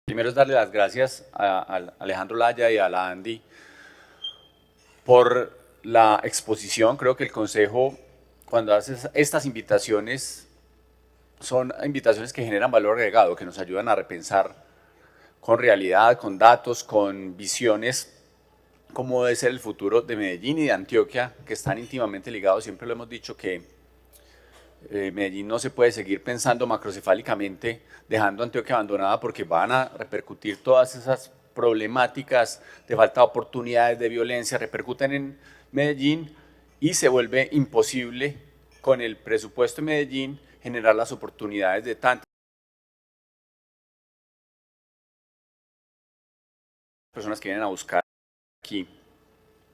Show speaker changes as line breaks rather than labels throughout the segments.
Primero es darle las gracias a Alejandro Laya y a la Andy por la exposición. Creo que el Consejo, cuando hace estas invitaciones, son invitaciones que generan valor agregado, que nos ayudan a repensar con realidad, con datos, con visiones, cómo debe ser el futuro de Medellín y de Antioquia, que están íntimamente ligados. Siempre lo hemos dicho que Medellín no se puede seguir pensando macrocefálicamente, dejando Antioquia abandonada, porque van a repercutir todas esas problemáticas de falta de oportunidades, de violencia, repercuten en Medellín y se vuelve imposible con el presupuesto de Medellín generar las oportunidades de tantas personas que vienen a buscar aquí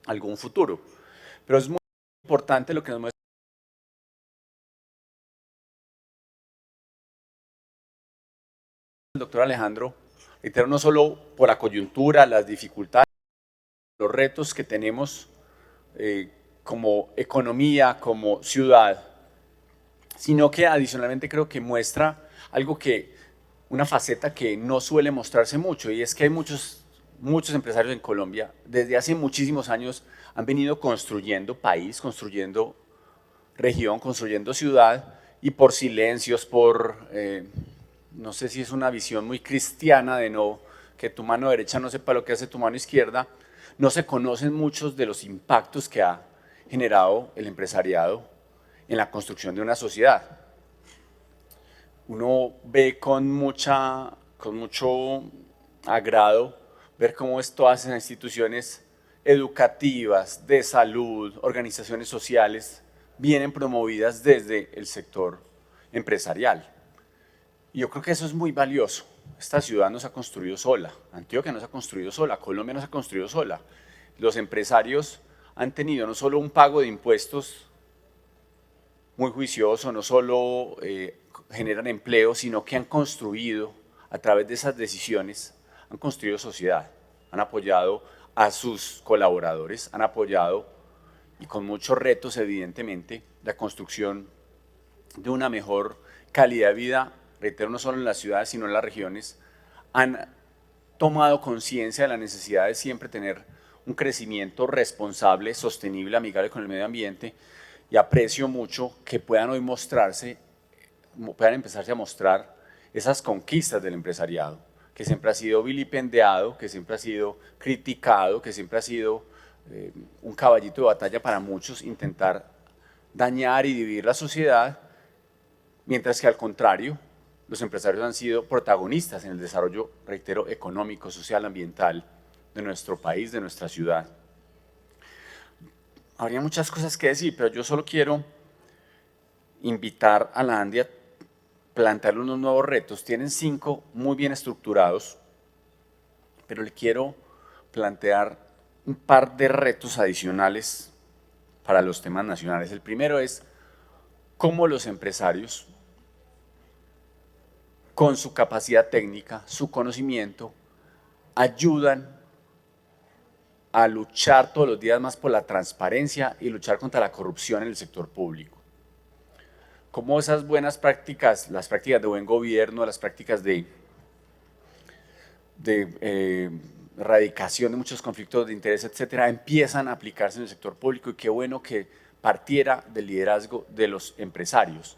algún futuro. Pero es muy importante lo que nos muestra el doctor Alejandro, reitero, no solo por la coyuntura, las dificultades, los retos que tenemos como economía, como ciudad, sino que adicionalmente creo que muestra algo que, una faceta que no suele mostrarse mucho, y es que hay muchos empresarios en Colombia, desde hace muchísimos años, han venido construyendo país, construyendo región, construyendo ciudad, y por silencios, no sé si es una visión muy cristiana de no, que tu mano derecha no sepa lo que hace tu mano izquierda, no se conocen muchos de los impactos que ha generado el empresariado en la construcción de una sociedad. Uno ve con mucho agrado ver cómo todas esas instituciones educativas, de salud, organizaciones sociales, vienen promovidas desde el sector empresarial. Y yo creo que eso es muy valioso. Esta ciudad no se ha construido sola, Antioquia no se ha construido sola, Colombia no se ha construido sola. Los empresarios han tenido no solo un pago de impuestos muy juicioso, no solo generan empleo, sino que han construido, a través de esas decisiones, han construido sociedad, han apoyado a sus colaboradores, han apoyado, y con muchos retos evidentemente, la construcción de una mejor calidad de vida, reitero, no solo en las ciudades, sino en las regiones, han tomado conciencia de la necesidad de siempre tener un crecimiento responsable, sostenible, amigable con el medio ambiente, y aprecio mucho que puedan hoy puedan empezarse a mostrar esas conquistas del empresariado, que siempre ha sido vilipendiado, que siempre ha sido criticado, que siempre ha sido un caballito de batalla para muchos, intentar dañar y dividir la sociedad, mientras que al contrario, los empresarios han sido protagonistas en el desarrollo, reitero, económico, social, ambiental de nuestro país, de nuestra ciudad. Habría muchas cosas que decir, pero yo solo quiero invitar a la Andy a plantearle unos nuevos retos. Tienen 5 muy bien estructurados, pero le quiero plantear un par de retos adicionales para los temas nacionales. El primero es cómo los empresarios, con su capacidad técnica, su conocimiento, ayudan a luchar todos los días más por la transparencia y luchar contra la corrupción en el sector público. Cómo esas buenas prácticas, las prácticas de buen gobierno, las prácticas de erradicación de muchos conflictos de interés, etcétera, empiezan a aplicarse en el sector público, y qué bueno que partiera del liderazgo de los empresarios.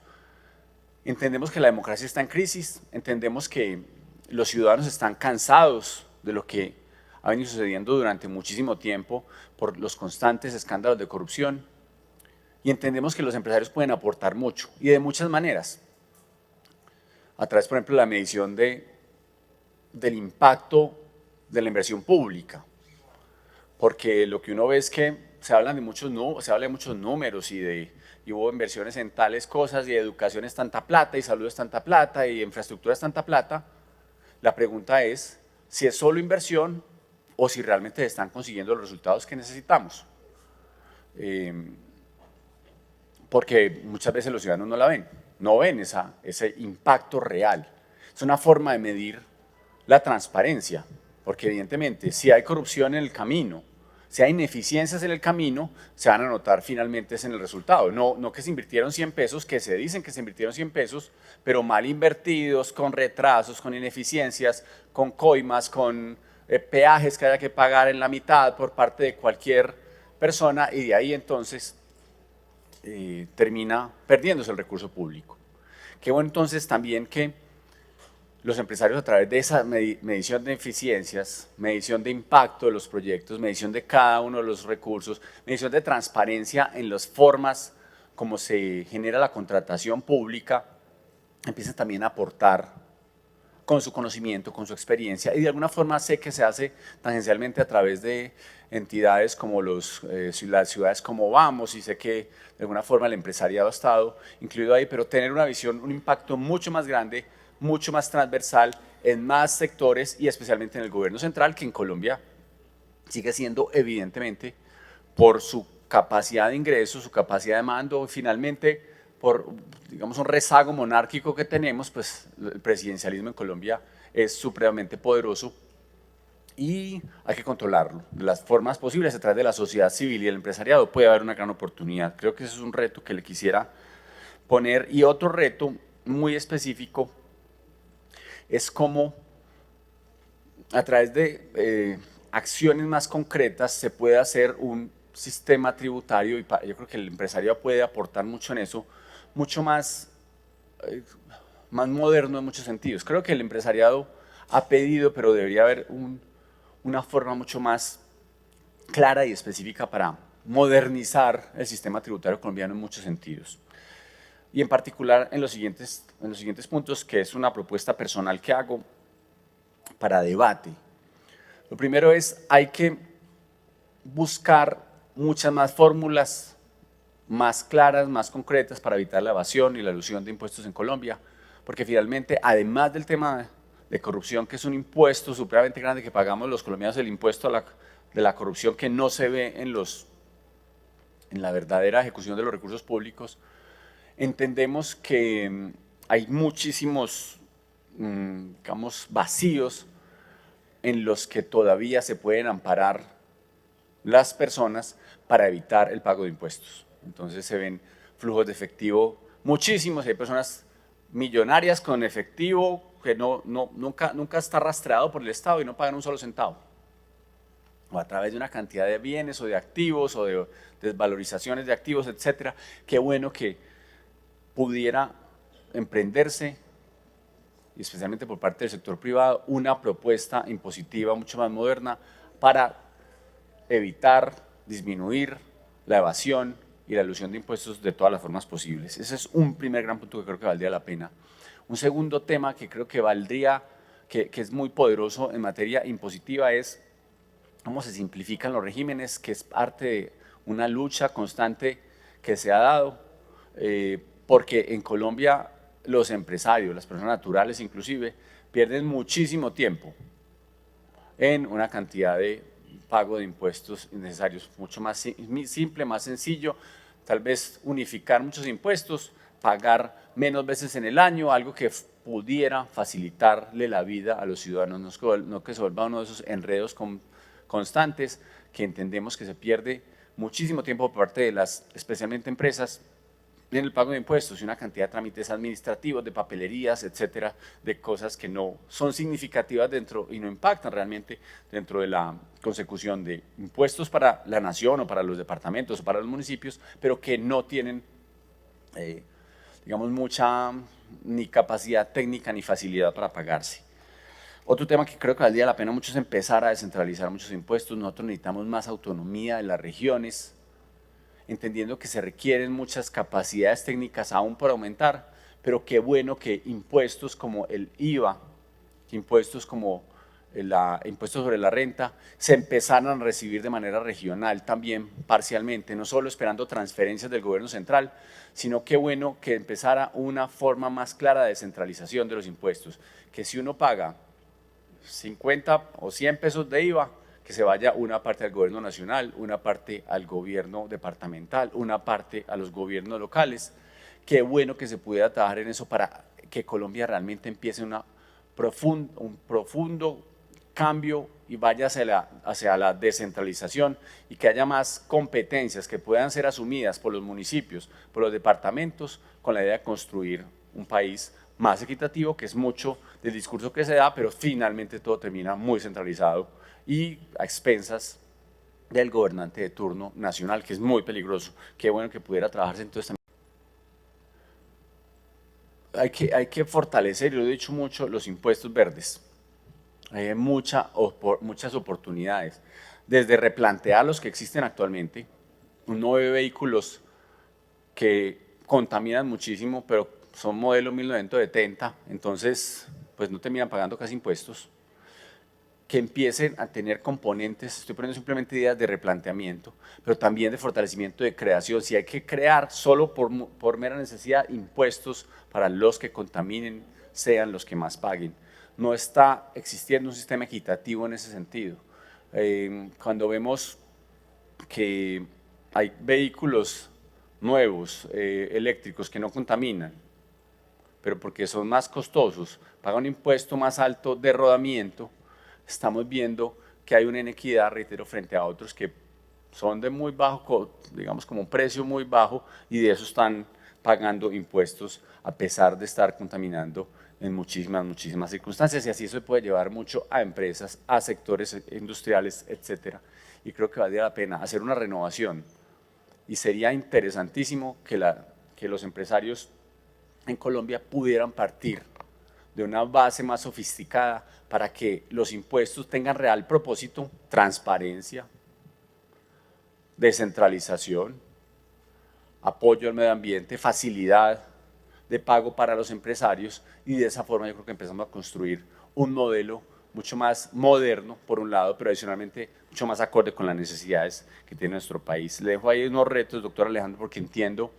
Entendemos que la democracia está en crisis, entendemos que los ciudadanos están cansados de lo que ha venido sucediendo durante muchísimo tiempo por los constantes escándalos de corrupción, y entendemos que los empresarios pueden aportar mucho, y de muchas maneras, a través, por ejemplo, de la medición del impacto de la inversión pública, porque lo que uno ve es que se habla de muchos números y hubo inversiones en tales cosas, y educación es tanta plata, y salud es tanta plata, y infraestructura es tanta plata. La pregunta es si es solo inversión o si realmente están consiguiendo los resultados que necesitamos. Porque muchas veces los ciudadanos no la ven, no ven ese impacto real. Es una forma de medir la transparencia, porque evidentemente si hay corrupción en el camino, Si hay ineficiencias en el camino, se van a notar finalmente en el resultado. No que se invirtieron 100 pesos, que se dicen que se invirtieron 100 pesos, pero mal invertidos, con retrasos, con ineficiencias, con coimas, con peajes que haya que pagar en la mitad por parte de cualquier persona, y de ahí entonces termina perdiéndose el recurso público. Qué bueno entonces también que los empresarios, a través de esa medición de eficiencias, medición de impacto de los proyectos, medición de cada uno de los recursos, medición de transparencia en las formas como se genera la contratación pública, empiezan también a aportar con su conocimiento, con su experiencia, y de alguna forma sé que se hace tangencialmente a través de entidades como las ciudades como Vamos, y sé que de alguna forma el empresariado ha estado incluido ahí, pero tener una visión, un impacto mucho más grande, mucho más transversal en más sectores, y especialmente en el gobierno central, que en Colombia sigue siendo evidentemente por su capacidad de ingreso, su capacidad de mando, y finalmente por, digamos, un rezago monárquico que tenemos, pues el presidencialismo en Colombia es supremamente poderoso y hay que controlarlo de las formas posibles a través de la sociedad civil y el empresariado. Puede haber una gran oportunidad. Creo que ese es un reto que le quisiera poner. Y otro reto muy específico es cómo a través de acciones más concretas se puede hacer un sistema tributario, y yo creo que el empresario puede aportar mucho en eso, mucho más, más moderno en muchos sentidos. Creo que el empresariado ha pedido, pero debería haber una forma mucho más clara y específica para modernizar el sistema tributario colombiano en muchos sentidos. Y en particular en los siguientes puntos, que es una propuesta personal que hago para debate. Lo primero es, hay que buscar muchas más fórmulas más claras, más concretas para evitar la evasión y la elusión de impuestos en Colombia, porque finalmente, además del tema de corrupción, que es un impuesto supremamente grande que pagamos los colombianos, el impuesto de la corrupción que no se ve en la verdadera ejecución de los recursos públicos, entendemos que hay muchísimos, digamos, vacíos en los que todavía se pueden amparar las personas para evitar el pago de impuestos. Entonces se ven flujos de efectivo muchísimos, hay personas millonarias con efectivo que nunca está rastreado por el Estado y no pagan un solo centavo. O a través de una cantidad de bienes o de activos o de desvalorizaciones de activos, etcétera. Qué bueno que pudiera emprenderse, y especialmente por parte del sector privado, una propuesta impositiva mucho más moderna para evitar, disminuir la evasión y la elusión de impuestos de todas las formas posibles. Ese es un primer gran punto que creo que valdría la pena. Un segundo tema que creo que valdría, que es muy poderoso en materia impositiva, es cómo se simplifican los regímenes, que es parte de una lucha constante que se ha dado, porque en Colombia los empresarios, las personas naturales inclusive, pierden muchísimo tiempo en una cantidad de pago de impuestos innecesarios, mucho más simple, más sencillo, tal vez unificar muchos impuestos, pagar menos veces en el año, algo que pudiera facilitarle la vida a los ciudadanos, no que se vuelva uno de esos enredos constantes que entendemos que se pierde muchísimo tiempo por parte de las, especialmente empresas, en el pago de impuestos y una cantidad de trámites administrativos, de papelerías, etcétera, de cosas que no son significativas dentro y no impactan realmente dentro de la consecución de impuestos para la nación o para los departamentos o para los municipios, pero que no tienen, digamos, mucha ni capacidad técnica ni facilidad para pagarse. Otro tema que creo que valdría la pena mucho es empezar a descentralizar muchos impuestos. Nosotros necesitamos más autonomía de las regiones, entendiendo que se requieren muchas capacidades técnicas aún por aumentar, pero qué bueno que impuestos como el IVA, impuestos como impuestos sobre la renta, se empezaron a recibir de manera regional también parcialmente, no solo esperando transferencias del gobierno central, sino qué bueno que empezara una forma más clara de descentralización de los impuestos, que si uno paga 50 o 100 pesos de IVA, que se vaya una parte al gobierno nacional, una parte al gobierno departamental, una parte a los gobiernos locales. Qué bueno que se pudiera trabajar en eso para que Colombia realmente empiece un profundo cambio y vaya hacia la descentralización y que haya más competencias que puedan ser asumidas por los municipios, por los departamentos, con la idea de construir un país más equitativo, que es mucho del discurso que se da, pero finalmente todo termina muy centralizado y a expensas del gobernante de turno nacional, que es muy peligroso. Qué bueno que pudiera trabajarse entonces también. Hay que fortalecer, y lo he dicho mucho, los impuestos verdes. Hay muchas oportunidades, desde replantear los que existen actualmente. Uno ve vehículos que contaminan muchísimo, pero son modelo 1970, entonces pues no terminan pagando casi impuestos. Que empiecen a tener componentes, estoy poniendo simplemente ideas de replanteamiento, pero también de fortalecimiento de creación. Si hay que crear solo por mera necesidad impuestos para los que contaminen, sean los que más paguen. No está existiendo un sistema equitativo en ese sentido. Cuando vemos que hay vehículos nuevos, eléctricos, que no contaminan, pero porque son más costosos, pagan un impuesto más alto de rodamiento, estamos viendo que hay una inequidad, reitero, frente a otros que son de muy bajo, digamos como un precio muy bajo, y de eso están pagando impuestos a pesar de estar contaminando en muchísimas circunstancias, y así eso puede llevar mucho a empresas, a sectores industriales, etcétera. Y creo que valdría la pena hacer una renovación, y sería interesantísimo que los empresarios en Colombia pudieran partir de una base más sofisticada para que los impuestos tengan real propósito, transparencia, descentralización, apoyo al medio ambiente, facilidad de pago para los empresarios, y de esa forma yo creo que empezamos a construir un modelo mucho más moderno, por un lado, pero adicionalmente mucho más acorde con las necesidades que tiene nuestro país. Le dejo ahí unos retos, doctor Alejandro, porque entiendo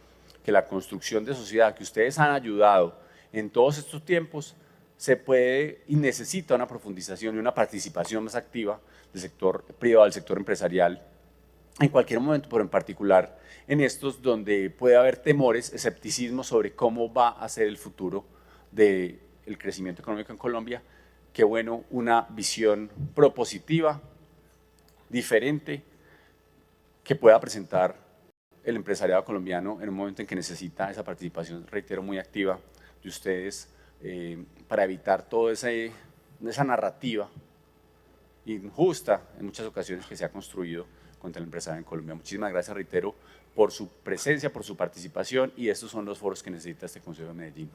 que la construcción de sociedad que ustedes han ayudado en todos estos tiempos se puede y necesita una profundización y una participación más activa del sector privado, del sector empresarial, en cualquier momento, pero en particular en estos donde puede haber temores, escepticismo sobre cómo va a ser el futuro del crecimiento económico en Colombia. Qué bueno, una visión propositiva, diferente, que pueda presentar el empresariado colombiano en un momento en que necesita esa participación, reitero, muy activa de ustedes, para evitar toda esa narrativa injusta en muchas ocasiones que se ha construido contra el empresario en Colombia. Muchísimas gracias, reitero, por su presencia, por su participación, y estos son los foros que necesita este Consejo de Medellín.